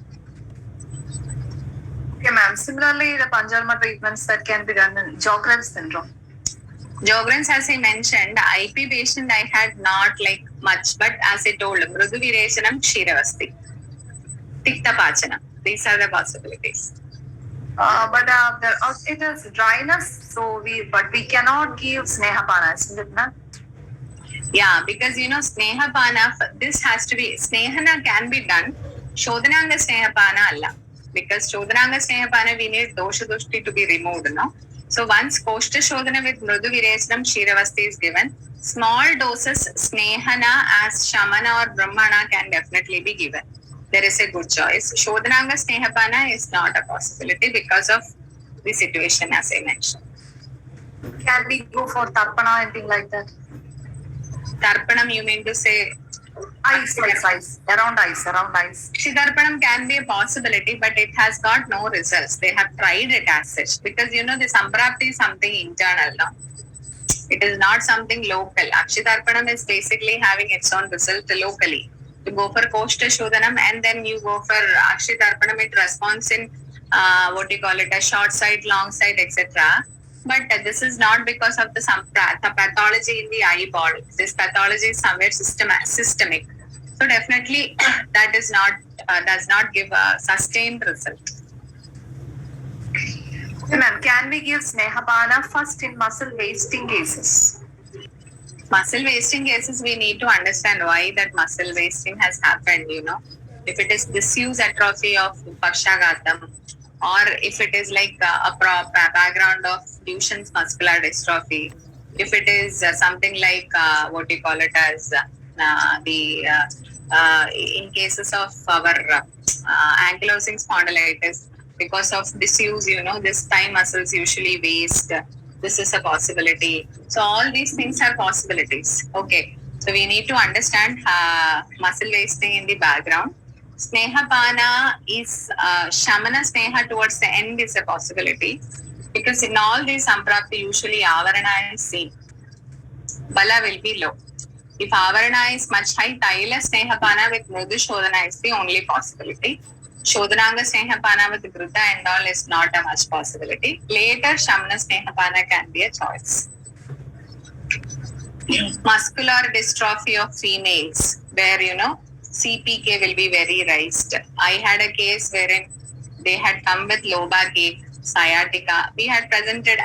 Okay, ma'am. Similarly, the Panchkarma treatments that can be done in Sjogren's syndrome. Sjogren's, as I mentioned, IP patient I had not much, but as I told, Mrudu Virechanam, Kshiravasti, Tikta Pachana. These are the possibilities. But it is dryness, so we cannot give Snehapana, isn't it, ma'am? Yeah, because Snehapana, this has to be, Snehana can be done, Shodhananga Snehapana alla. Because Shodhananga Snehapana, we need Dosha Dushti to be removed, no? So once Koshta Shodhana with Mrudu Virechanam, Kshiravasti is given, small doses Snehana as Shamana or Brahmana can definitely be given. There is a good choice. Shodhananga Snehapana is not a possibility because of the situation as I mentioned. Can we go for Tarpana, anything like that? Tarpanam, you mean to say? Ice. Around ice. Tarpanam can be a possibility, but it has got no results. They have tried it as such. Because the Samprapti is something internal now. It is not something local. Akshitarpanam is basically having its own result locally. You go for Koshta Shodhanam and then you go for Akshitarpanam, it responds in a short side, long side, etc. But this is not because of the pathology in the eyeball. This pathology is somewhere systemic. So definitely that is not does not give a sustained result. Ma'am, can we give Snehapana first in muscle wasting cases? Muscle wasting cases, we need to understand why that muscle wasting has happened, If it is disuse atrophy of Pakshagatam, or if it is a background of Duchenne's muscular dystrophy, if it is something like in cases of our ankylosing spondylitis, because of disuse, this thigh muscles usually waste. This is a possibility. So all these things are possibilities. Okay. So we need to understand muscle wasting in the background. Snehapana is Shamana Sneha towards the end is a possibility. Because in all these Samprapti, usually Avarana is seen. Bala will be low. If Avarana is much high, Taila Snehapana with Mrudu Shodhana is the only possibility. Shodhananga Snehapana with Gruta and all is not a much possibility. Later, Shamana Snehapana can be a choice. Muscular dystrophy of females, where CPK will be very raised. I had a case wherein they had come with low back ache, sciatica. We had presented,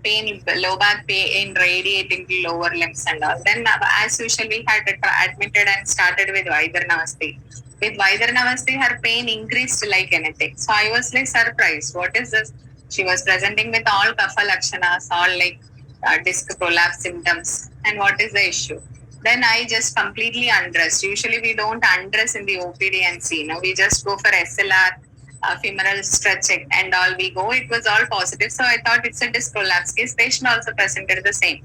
pain, low back pain radiating to lower limbs and all. Then, as usual, we had admitted and started with Vaidyanavasti. With Vaidyanavasti, her pain increased like anything. So I was surprised. What is this? She was presenting with all kapha lakshanas, all disc prolapse symptoms. And what is the issue? Then I just completely undressed. Usually we don't undress in the OPD and see. We just go for SLR, femoral stretching and all we go. It was all positive. So I thought it's a disc prolapse case. Patient also presented the same.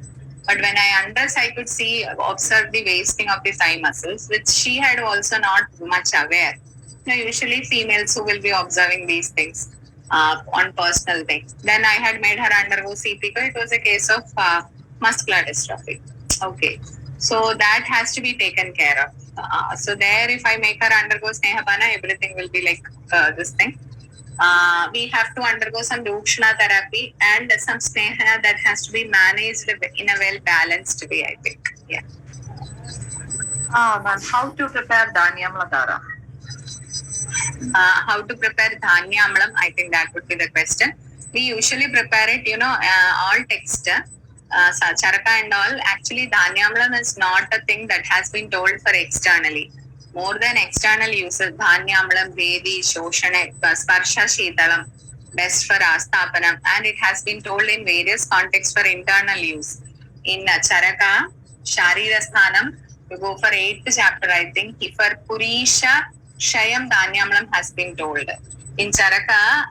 But when I undressed, I could observe the wasting of the thigh muscles, which she had also not much aware. Usually females who will be observing these things on personal things. Then I had made her undergo CPK. It was a case of muscular dystrophy. Okay. So that has to be taken care of. So there, if I make her undergo Snehapana, everything will be this thing. We have to undergo some Dukshana therapy and some Snehana that has to be managed in a well-balanced way, I think. Yeah. Ma'am, how to prepare Dhanyamla Dara? How to prepare Dhanyamlam, I think that would be the question. We usually prepare it, all text, Charaka and all. Actually, Dhanyamlam is not a thing that has been told for externally. More than external uses, Dhanyamlam, Vedi, Shoshana, Sparsha, Shitalam, best for Asthapanam, and it has been told in various contexts for internal use. In Charaka, Sharira Sthanam, you go for 8th chapter, I think. For Purisha Shayam Dhanyamlam has been told. In Charaka,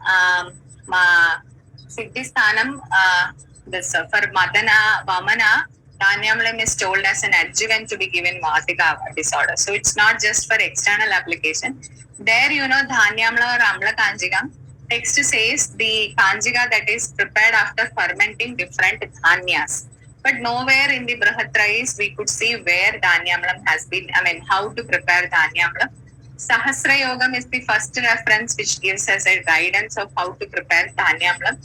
Siddhi Sthanam, this for Madana, Vamana, Dhanyamlam is told as an adjuvant to be given Vatika disorder. So it's not just for external application. There, Dhanyamla or Amla Kanjigam, text says the Kanjiga that is prepared after fermenting different dhanyas. But nowhere in the Brihatrais we could see where Dhanyamlam has been, how to prepare Dhanyamlam. Sahasra Yogam is the first reference which gives us a guidance of how to prepare Dhanyamlam.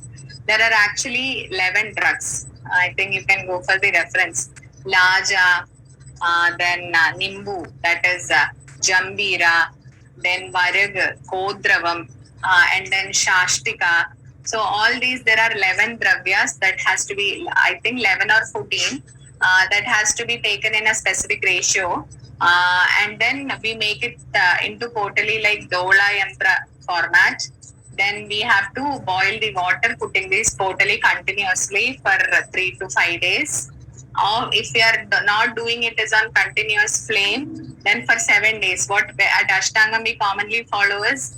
There are actually 11 drugs. I think you can go for the reference. Laja, then Nimbu, that is Jambira, then Varag, Kodravam, and then Shashtika. So all these, there are 11 dravyas that has to be, I think 11 or 14, that has to be taken in a specific ratio. And then we make it into totally like Dola Yantra format. Then we have to boil the water, putting this totally continuously for 3 to 5 days. Or if we are not doing it as on continuous flame, then for 7 days. What at Ashtangam we commonly follow is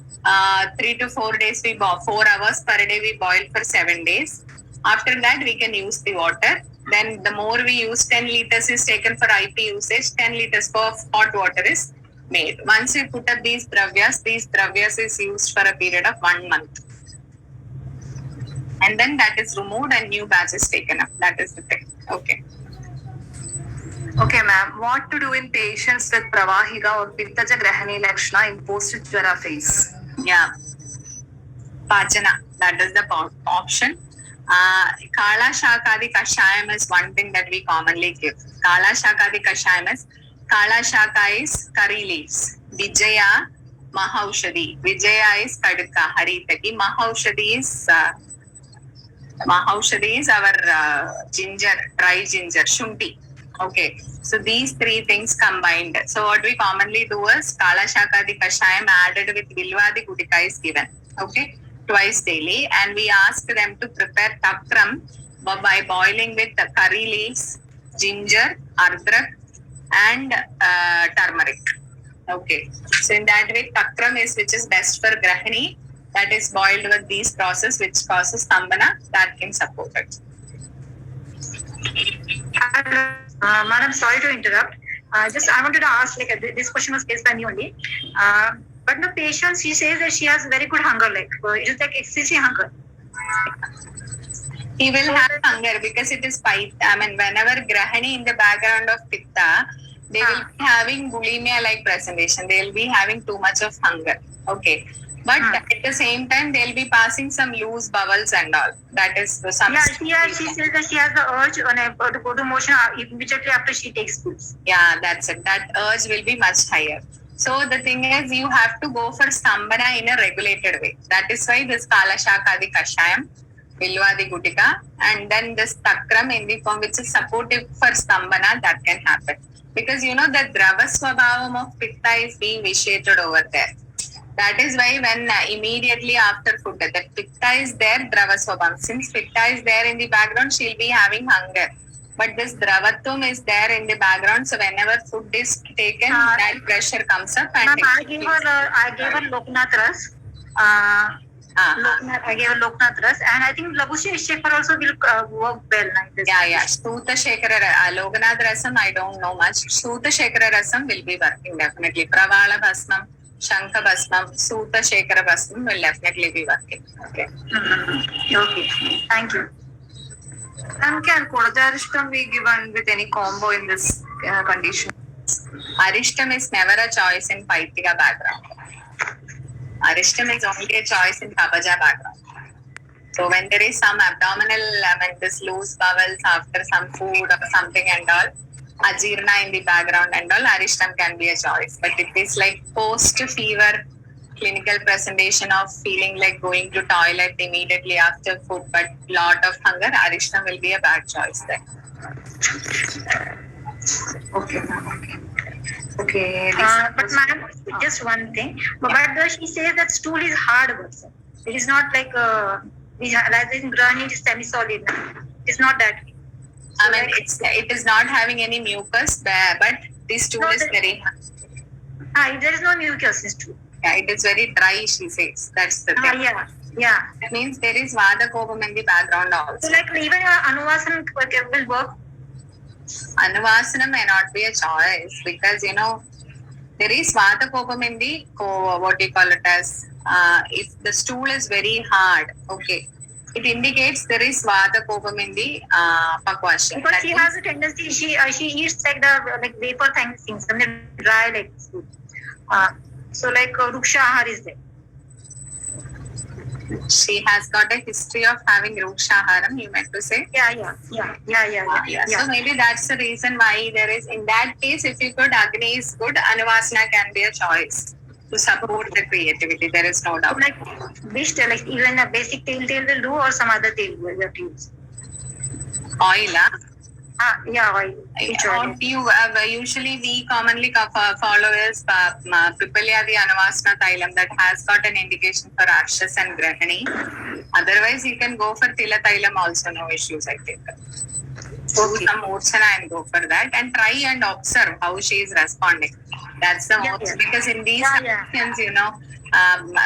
3 to 4 days, 4 hours per day we boil for 7 days. After that we can use the water. Then the more we use, 10 liters is taken for IP usage, 10 liters of hot water is made. Once we put up these dravyas is used for a period of 1 month. And then that is removed and new batch is taken up. That is the thing. Okay. Okay, ma'am. What to do in patients with Pravahika or Pittaja Grahani Lakshana in post-Jwara phase? Yeah. Pachana. That is the option. Kala Shakadi Kashayam is one thing that we commonly give. Kala Shakadi Kashayam is, Kala Shaka is curry leaves. Vijaya, Mahaushadi. Vijaya is Kaduka, Haritaki. Mahaushadi is our ginger, dry ginger, Shunti. Okay, so these 3 things combined. So what we commonly do is Kala Shakadi Kashayam added with Vilvadi Gudika is given. Okay, twice daily, and we ask them to prepare takram by boiling with the curry leaves, ginger, ardrak, and turmeric. Okay, so in that way, takram is which is best for grahini, that is boiled with these process which causes stambhana, that can support it. Madam, sorry to interrupt. Just I wanted to ask, like this question was placed by me only. But the patient, she says that she has very good hunger, like it is like excessive hunger. He will have hunger because it is pitta. Whenever grahani in the background of pitta, they will be having bulimia like presentation. They will be having too much of hunger. Okay. But at the same time, they'll be passing some loose bowels and all. That is some. Yeah, she says that she has the urge to go to motion immediately after she takes pills. Yeah, that's it. That urge will be much higher. So the thing is, you have to go for stambhana in a regulated way. That is why this Kala Shakadi Kashayam, Vilvadi Gudika, and then this Takram in the form which is supportive for stambhana, that can happen. Because the Drava Swabhavam of Pitta is being vitiated over there. That is why when immediately after food, that Pitta is there, Drava Swabhavam. Since Pitta is there in the background, she'll be having hunger. But this Dravatvam is there in the background, so whenever food is taken, that pressure comes up. And I gave her Loknath Ras. I gave her Loknath Ras, and I think Labusha Shekhar also will work well like this. Yeah. Stuta Shekhara, Loknath Rasam, I don't know much. Stuta Shekhara Rasam will be working definitely. Pravala Bhasmam, Shankha Bhasmam, Stuta Shekhara Bhasmam will definitely be working. Okay. Okay. Thank you. And can Kodajarishtam be given with any combo in this condition? Arishtam is never a choice in Paitika background. Arishtam is only a choice in Kabaja background. So when there is some abdominal, this loose bowels after some food or something and all, Ajirna in the background and all, Arishtam can be a choice. But if it's like post-fever clinical presentation of feeling like going to toilet immediately after food, but lot of hunger, Arishtam will be a bad choice then. Okay. But ma'am, just one thing. But she says that stool is hard version. It is not like like in Grani, it is semi-solid. It's not that. I mean, it is not having any mucus, but the stool is very. There is no mucus in stool. Yeah, it is very dry, she says. That's the thing. Yeah. That means there is Vata Kopam in the background also. So like even Anuvasanam will work. Anuvasana may not be a choice because there is Vata Kopam in the what do you call it as if the stool is very hard, okay, it indicates there is Vata Kopam in the Pakwasya. Because she has a tendency, she eats like the vapor things and then dry like food. So like Ruksha Ahar is there. She has got a history of having Rukshaharam, you meant to say? Yeah. So maybe that's the reason why there is, in that case, if you could, Agni is good, Anuvasana can be a choice to support the creativity. There is no doubt. Like which like even a basic tail will do or some other tail will have to use? Oil, oil. What you usually we commonly follow is Pipalyadi Anuvasana Thailam that has got an indication for Arshas and Grahani. Otherwise, you can go for Tila Thailam also, no issues, I think. So some Murchana and go for that and try and observe how she is responding. That's the most, because in these situations,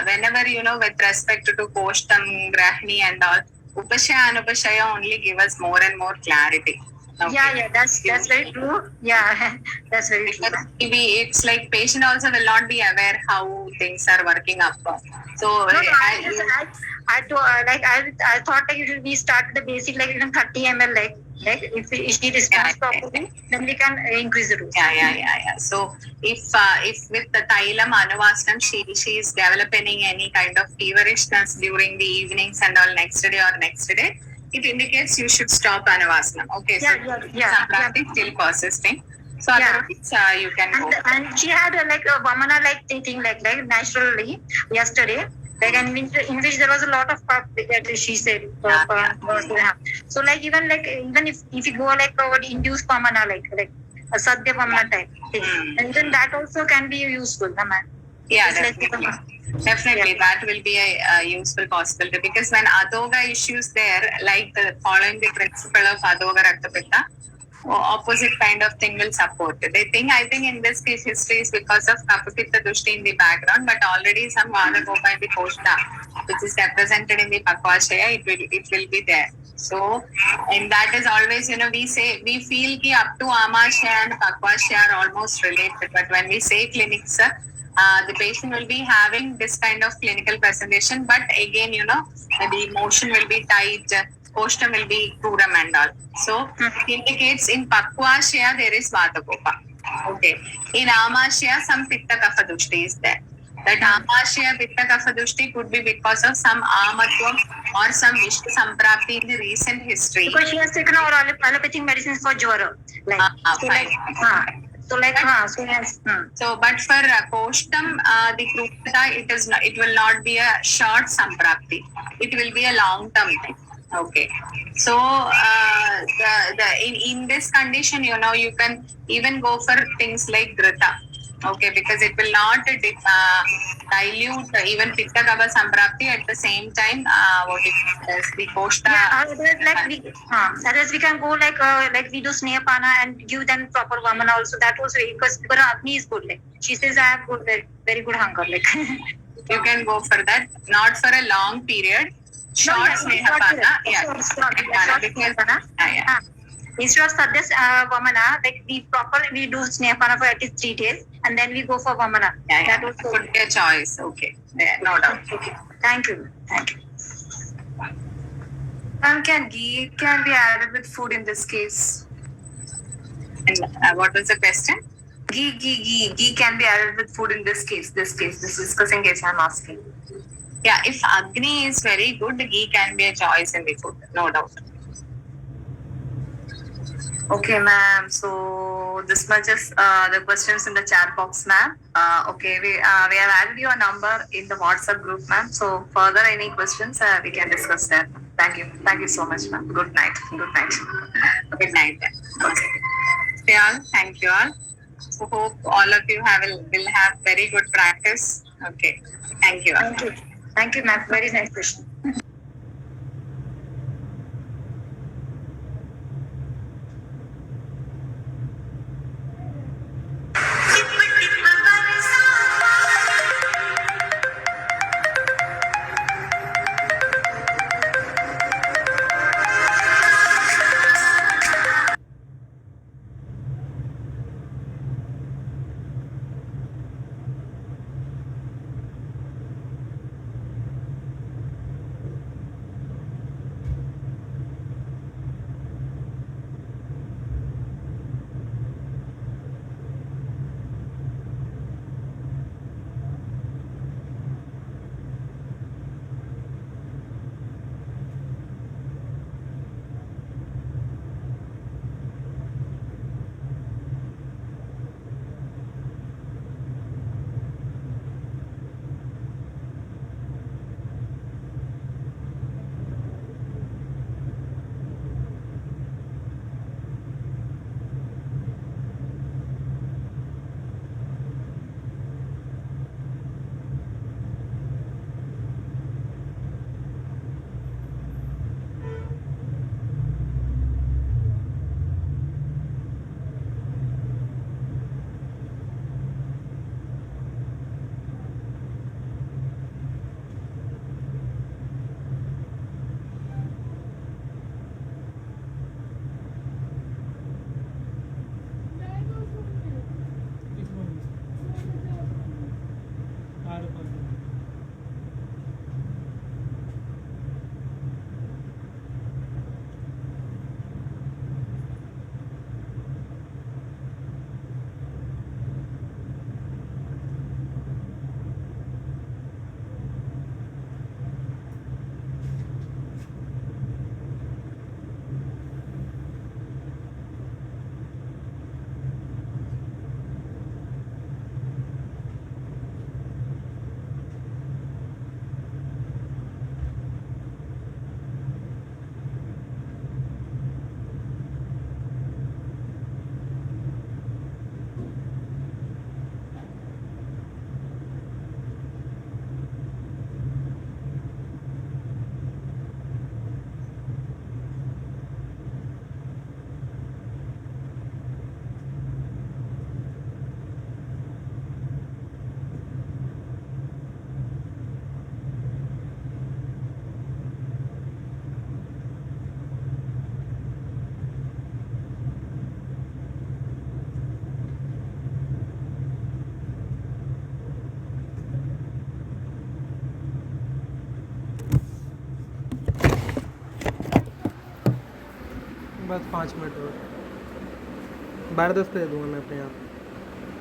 whenever, with respect to Koshtam, Grahani and all, Upashaya and Upashaya only give us more and more clarity. Okay. Yeah, that's very true. Yeah, that's very true. Maybe it's like patient also will not be aware how things are working up. So I thought like we start the basic like even 30 ml like if she responds properly, then we can increase the dose. Yeah. So if with the Thailam Anuvasanam she is developing any kind of feverishness during the evenings and all next day or next day, it indicates you should stop Anuvasanam. Okay, something still persisting. So otherwise you can go. And she had a Vamana thing like naturally yesterday. Like and in which there was a lot of puff that she said. So even if you go induced Vamana like a Sadhya Vamana type thing, and then that also can be useful, man. Yeah, definitely that will be a useful possibility because when Adhoga issues there, like following the principle of Adhoga Raktapitta, opposite kind of thing will support it. I think in this case history is because of Kapapitta Dushti in the background, but already some Vata Kopa in the Koshta, which is represented in the Pakwashaya, it will be there. So, and that is always, we feel ki up to Amashaya and Pakwashaya are almost related, but when we say clinics, the patient will be having this kind of clinical presentation, but again, the emotion will be tight, Koshtam will be Puram and all. So, it indicates in Pakwashaya there is Vata Kopa. Okay. In Amashaya, some Pitta Kapha Dushti is there. That Amashaya Pitta Kapha Dushti could be because of some Amatvam or some Vishnu Samprapti in the recent history. Because she has taken our allopathic medicines for Jwara. So, but for Koshtam, the Krupata, it will not be a short Samprapti. It will be a long-term thing. Okay. So, in this condition, you can even go for things like Drita. Okay, because it will not dilute even Pitta Kapha Samprapti at the same time. The Koshta. Otherwise we can go like we do Snehapana and give them proper Vamana also. That also because Agni is good. Like she says, I have good, very good hunger. Like you can go for that, not for a long period. Short Snehapana. Instead of Sadhya Vamana, like we do Snehapana for at least 3 days and then we go for Vamana. That would be a choice. Okay. Yeah, no doubt. Okay. Thank you. Ma'am, ghee can be added with food in this case? And what was the question? Ghee can be added with food in this case. This discussing case I'm asking. Yeah, if Agni is very good, ghee can be a choice in the food, no doubt. Okay, ma'am. So this much is the questions in the chat box, ma'am. Okay, we have added your number in the WhatsApp group, ma'am. So further any questions, we can discuss that. Thank you so much, ma'am. Good night. Good night. Okay. Stay all. Thank you all. So hope all of you will have very good practice. Okay. Thank you all. Thank you, ma'am. Very nice question. Pass 5 minute और 12-10 पे दे दूँगा मैं अपने आप।